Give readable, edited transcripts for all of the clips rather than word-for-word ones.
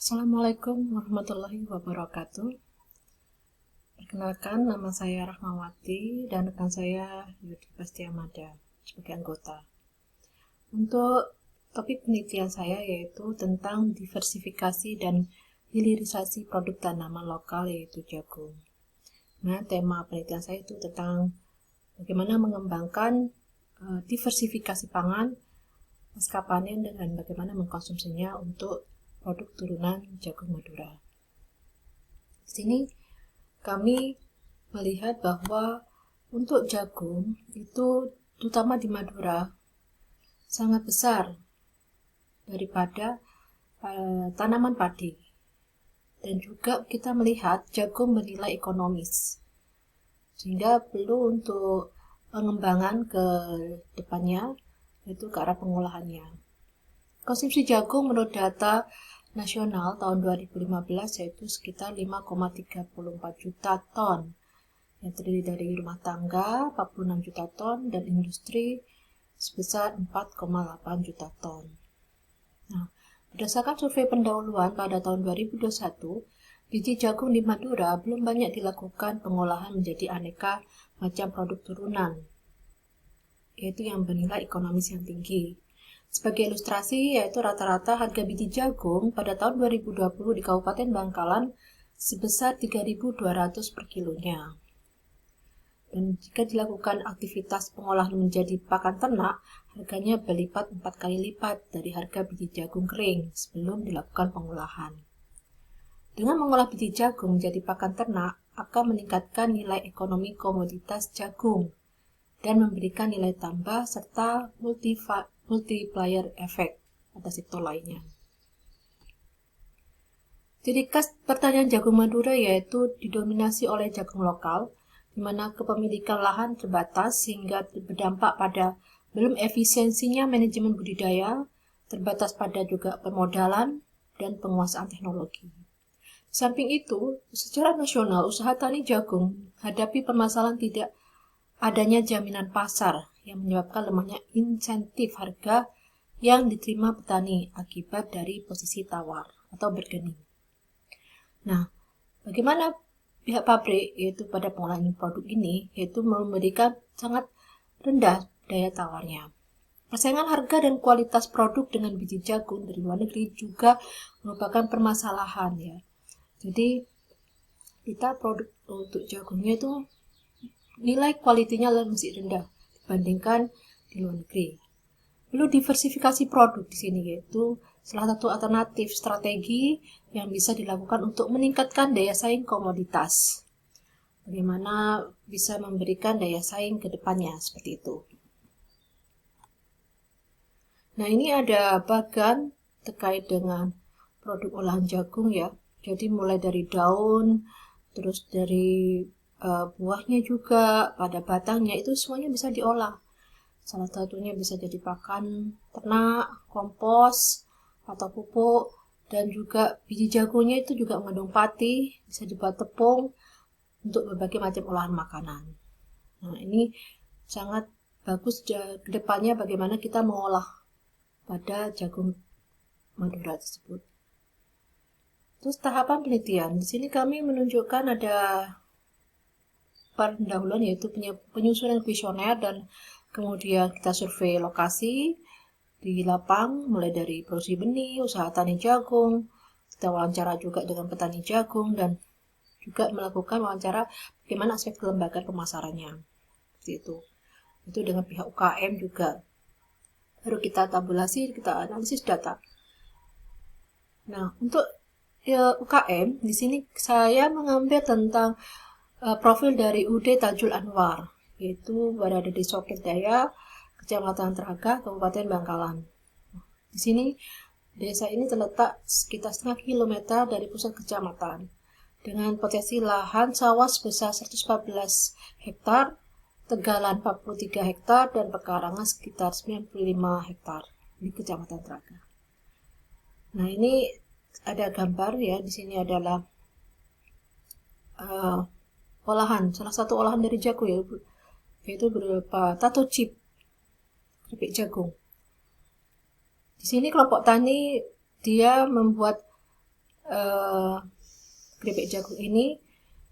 Assalamualaikum warahmatullahi wabarakatuh. Perkenalkan, nama saya Rahmawati dan rekan saya Yudi Pastiamada sebagai anggota. Untuk topik penelitian saya yaitu tentang diversifikasi dan hilirisasi produk tanaman lokal yaitu jagung. Nah, tema penelitian saya itu tentang bagaimana mengembangkan diversifikasi pangan pasca panen dan bagaimana mengkonsumsinya untuk produk turunan jagung Madura. Di sini kami melihat bahwa untuk jagung itu terutama di Madura sangat besar daripada tanaman padi. Dan juga kita melihat jagung bernilai ekonomis. Sehingga perlu untuk pengembangan ke depannya yaitu ke arah pengolahannya. Konsumsi jagung menurut data nasional tahun 2015 yaitu sekitar 5,34 juta ton yang terdiri dari rumah tangga 46 juta ton dan industri sebesar 4,8 juta ton. Nah, berdasarkan survei pendahuluan pada tahun 2021, biji jagung di Madura belum banyak dilakukan pengolahan menjadi aneka macam produk turunan, yaitu yang bernilai ekonomis yang tinggi. Sebagai ilustrasi, yaitu rata-rata harga biji jagung pada tahun 2020 di Kabupaten Bangkalan sebesar 3.200 per kilonya. Dan jika dilakukan aktivitas pengolahan menjadi pakan ternak, harganya berlipat 4 kali lipat dari harga biji jagung kering sebelum dilakukan pengolahan. Dengan mengolah biji jagung menjadi pakan ternak akan meningkatkan nilai ekonomi komoditas jagung dan memberikan nilai tambah serta multiplier effect pada sektor lainnya. Ciri khas pertanian jagung Madura yaitu didominasi oleh jagung lokal, di mana kepemilikan lahan terbatas sehingga berdampak pada belum efisiensinya manajemen budidaya, terbatas pada juga permodalan dan penguasaan teknologi. Di samping itu, secara nasional usaha tani jagung hadapi permasalahan tidak adanya jaminan pasar yang menyebabkan lemahnya insentif harga yang diterima petani akibat dari posisi tawar atau bergening. Nah, bagaimana pihak pabrik yaitu pada pengolahan produk ini yaitu memberikan sangat rendah daya tawarnya. Persaingan harga dan kualitas produk dengan biji jagung dari luar negeri juga merupakan permasalahan ya. Jadi kita produk untuk jagungnya itu nilai kualitinya masih rendah dibandingkan di luar negeri. Perlu diversifikasi produk di sini yaitu salah satu alternatif strategi yang bisa dilakukan untuk meningkatkan daya saing komoditas. Bagaimana bisa memberikan daya saing ke depannya seperti itu. Nah, ini ada bagan terkait dengan produk olahan jagung ya. Jadi mulai dari daun, terus dari buahnya juga, pada batangnya itu semuanya bisa diolah. Salah satunya bisa jadi pakan ternak, kompos, atau pupuk, dan juga biji jagungnya itu juga mengandung pati, bisa dibuat tepung untuk berbagai macam olahan makanan. Nah, ini sangat bagus ke depannya bagaimana kita mengolah pada jagung Madura tersebut. Terus tahapan penelitian. Di sini kami menunjukkan ada pendahuluan yaitu penyusunan kuesioner dan kemudian kita survei lokasi di lapang mulai dari produksi benih, usaha tani jagung, kita wawancara juga dengan petani jagung dan juga melakukan wawancara bagaimana aspek kelembagaan pemasarannya. Seperti itu. Itu dengan pihak UKM juga. Baru kita tabulasi, kita analisis data. Nah, untuk UKM di sini saya mengambil tentang profil dari UD Tajul Anwar, yaitu berada di Soket Jaya, Kecamatan Teraga, Kabupaten Bangkalan. Di sini desa ini terletak sekitar setengah kilometer dari pusat kecamatan, dengan potensi lahan sawah sebesar 114 hektar, tegalan 43 hektar, dan pekarangan sekitar 95 hektar di Kecamatan Teraga. Nah, ini ada gambar ya, di sini adalah olahan, salah satu olahan dari jagung ya, yaitu berupa tato chip keripik jagung. Di sini kelompok tani dia membuat keripik jagung ini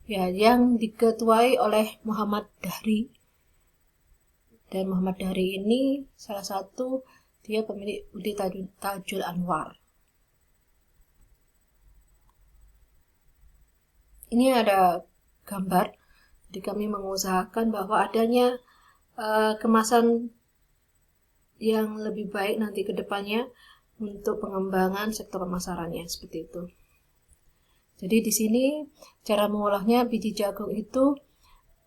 ya, yang diketuai oleh Muhammad Dahri. Dan Muhammad Dahri ini salah satu dia pemilik UD Tajul Anwar. Ini ada gambar, jadi kami mengusahakan bahwa adanya kemasan yang lebih baik nanti ke depannya untuk pengembangan sektor pemasarannya, seperti itu. Jadi di sini cara mengolahnya, biji jagung itu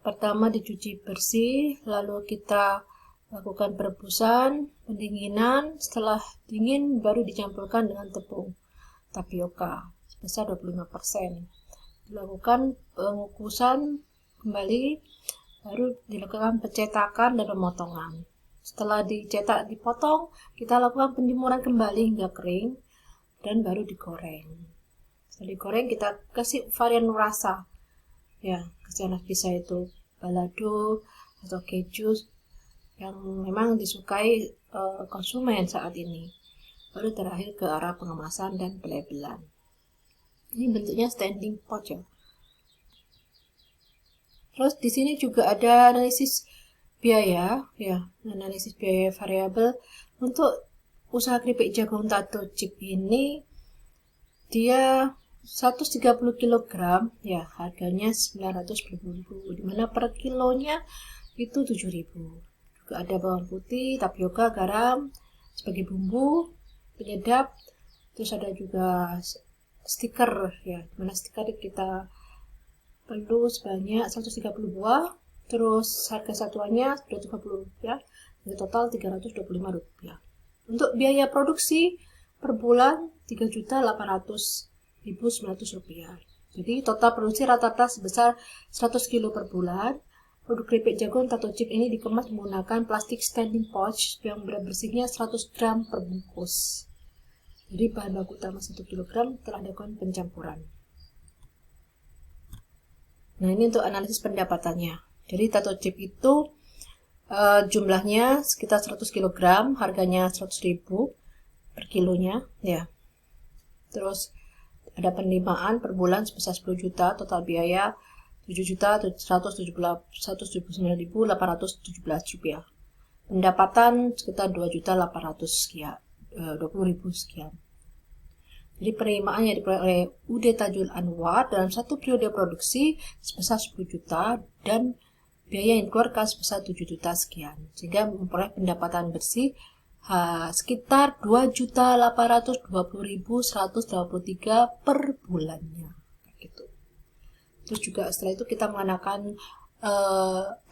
pertama dicuci bersih, lalu kita lakukan perebusan, pendinginan, setelah dingin baru dicampurkan dengan tepung tapioka sebesar 25%. Dilakukan pengukusan kembali, baru dilakukan pencetakan dan pemotongan. Setelah dicetak, dipotong, kita lakukan penjemuran kembali hingga kering dan baru digoreng. Setelah digoreng kita kasih varian rasa ya, kesana bisa itu balado atau keju yang memang disukai konsumen saat ini. Baru terakhir ke arah pengemasan dan pelabelan. Ini bentuknya standing pot ya. Terus di sini juga ada analisis biaya ya, analisis biaya variabel untuk usaha keripik jagung tato chip ini. Dia 130 kg ya, harganya 910.000, dimana per kilonya itu 7.000. Juga ada bawang putih, tapioka, garam sebagai bumbu penyedap. Terus ada juga stiker ya, dimana stiker kita perlu sebanyak 130 buah. Terus harga satuannya 250 rupiah, jadi total 325 rupiah. Untuk biaya produksi per bulan 3.800.900 rupiah. Jadi total produksi rata-rata sebesar 100 kg per bulan. Produk keripik jagung tato chip ini dikemas menggunakan plastik standing pouch yang berat bersihnya 100 gram per bungkus. Jadi bahan baku utama 1 kg telah dilakukan pencampuran. Nah, ini untuk analisis pendapatannya. Jadi tato chip itu jumlahnya sekitar 100 kg, harganya 100.000 per kilonya ya. Terus ada penerimaan per bulan sebesar 10 juta, total biaya 7.179.817 rupiah. Pendapatan sekitar 2.800 sekian, 20.000 sekian. Jadi penerimaan yang diperoleh oleh UD Tajul Anwar dalam satu periode produksi sebesar 10 juta dan biaya yang dikeluarkan sebesar 7 juta sekian, sehingga memperoleh pendapatan bersih sekitar 2.820.183 per bulannya. Gitu. Terus juga setelah itu kita menggunakan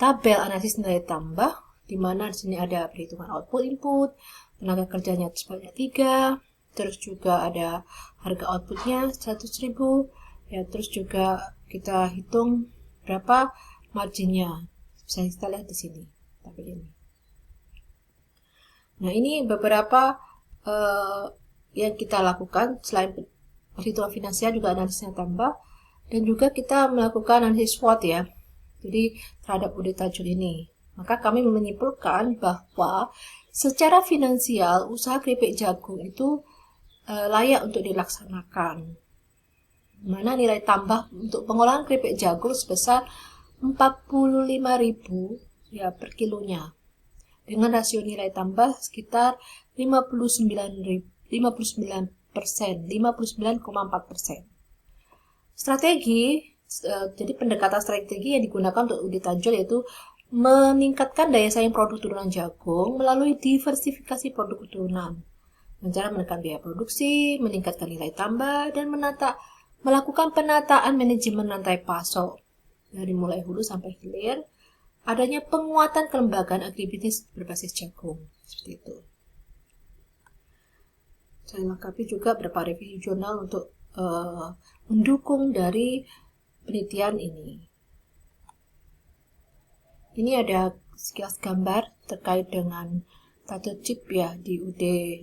tabel analisis nilai tambah, di mana di sini ada perhitungan output input, tenaga kerjanya sebanyak 3, terus juga ada harga outputnya 100.000 ya, terus juga kita hitung berapa marginnya, bisa kita lihat di sini tabel ini. Nah, ini beberapa yang kita lakukan selain perhitungan finansial, juga analisisnya tambah, dan juga kita melakukan analisis SWOT ya, jadi terhadap UD Tajul ini. Maka kami menyimpulkan bahwa secara finansial usaha keripik jagung itu layak untuk dilaksanakan, mana nilai tambah untuk pengolahan keripik jagung sebesar 45.000 ya per kilonya, dengan rasio nilai tambah sekitar 59,4%. Strategi, jadi pendekatan strategi yang digunakan untuk UD Tajul yaitu meningkatkan daya saing produk turunan jagung melalui diversifikasi produk turunan, dengan cara menekan biaya produksi, meningkatkan nilai tambah, dan melakukan penataan manajemen rantai pasok dari mulai hulu sampai hilir. Adanya penguatan kelembagaan agribisnis berbasis jagung, seperti itu. Saya lengkapi juga beberapa review jurnal untuk mendukung dari penelitian ini. Ini ada sekilas gambar terkait dengan tato chip ya di UD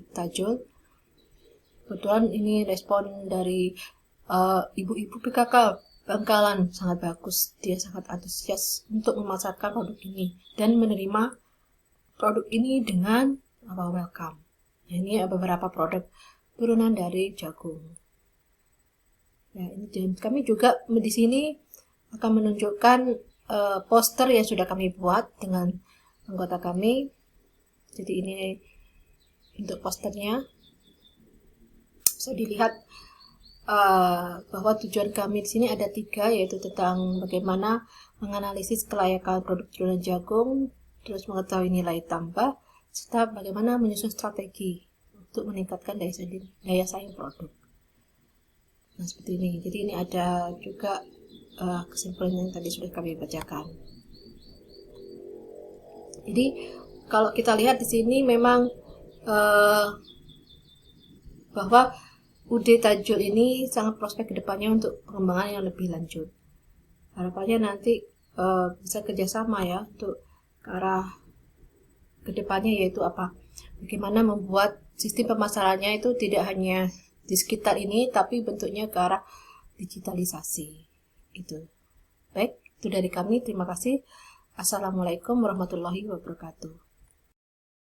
Tajul. Kebetulan ini respon dari ibu-ibu PKK Bangkalan sangat bagus. Dia sangat antusias untuk memasarkan produk ini dan menerima produk ini dengan welcome. Nah, ini beberapa produk turunan dari jagung. Ya, ini kami juga di sini akan menunjukkan poster yang sudah kami buat dengan anggota kami. Jadi ini untuk posternya. Bisa dilihat bahwa tujuan kami di sini ada 3, yaitu tentang bagaimana menganalisis kelayakan produk turunan jagung, terus mengetahui nilai tambah, serta bagaimana menyusun strategi untuk meningkatkan daya saing produk. Nah, seperti ini. Jadi ini ada juga kesimpulan yang tadi sudah kami bacakan. Jadi kalau kita lihat di sini memang bahwa UD Tajul ini sangat prospek kedepannya untuk pengembangan yang lebih lanjut. Harapannya nanti bisa kerjasama ya untuk ke arah kedepannya, yaitu apa? Bagaimana membuat sistem pemasarannya itu tidak hanya di sekitar ini, tapi bentuknya ke arah digitalisasi. Itu. Baik, itu dari kami. Terima kasih. Assalamualaikum warahmatullahi wabarakatuh.